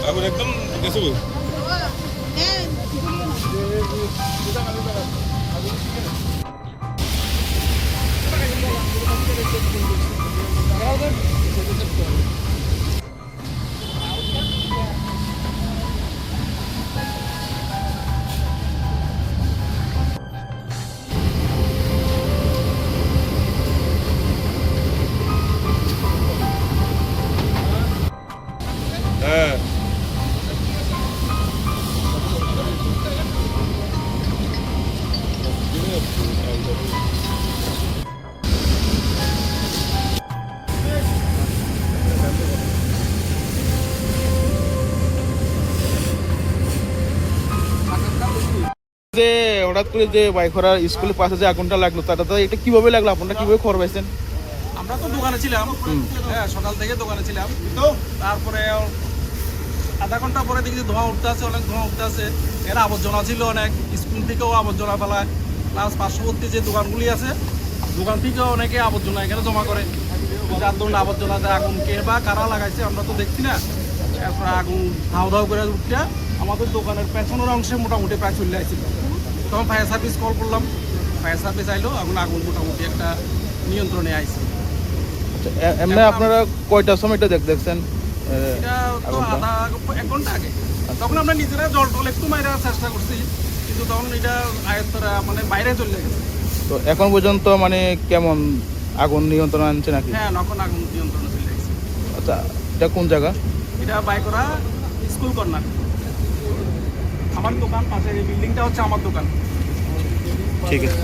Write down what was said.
আগুন একদম গেছে হ্যাঁ যে হঠাৎ করে যে বাইখরা স্কুলের পাশে যে আগুনটা লাগলো তাটা তো এটা কিভাবে লাগলো আপনারা কিভাবে খবর পাইছেন? আমরা তো দোকানে ছিলাম, হ্যাঁ সকাল থেকে দোকানে ছিলাম। তারপরে আধা ঘন্টা পরে দেখি যে ধোঁয়া উঠতে আছে, অনেক ধোঁয়া উঠতে আছে। এর আবর্জনা ছিল অনেক, স্কুল থেকেও আবর্জনা ফেলায়, প্লাস পার্শ্ববর্তী যে দোকানগুলি আছে দোকান থেকেও অনেকে আবর্জনা এখানে জমা করে। যার ধরুন আবর্জনাতে আগুন কে বা কারা লাগাইছে আমরা তো দেখছি না। এরপরে আগুন ধাও ধাও করে উঠতে আমাদের দোকানের পেছনের অংশে মোটামুটি প্রায় চলে আসছিল। তখন ফায়ার সার্ভিস কল করলাম, ফায়ার সার্ভিস আইলো, আগুন মোটামুটি একটা নিয়ন্ত্রণে আইছে। এমনি আপনারা কয়টার সময় এটা দেখছেন? এটা তো এক ঘন্টা আগে। তখন আমরা নিজেরা জল টল একটু মাইরা চেষ্টা করছি, কিন্তু তখন এটা আয়ত্তরা মানে বাইরে চলে গেছে। তো এখন পর্যন্ত মানে কেমন আগুন নিয়ন্ত্রণ আনছে নাকি? হ্যাঁ, এখন আগুন নিয়ন্ত্রণে চলে গেছে। আচ্ছা, এটা কোন জায়গা? এটা বাইকরা স্কুল কর্নার। আমার দোকান পাশে, এই বিল্ডিংটা হচ্ছে আমার দোকান। ঠিক আছে।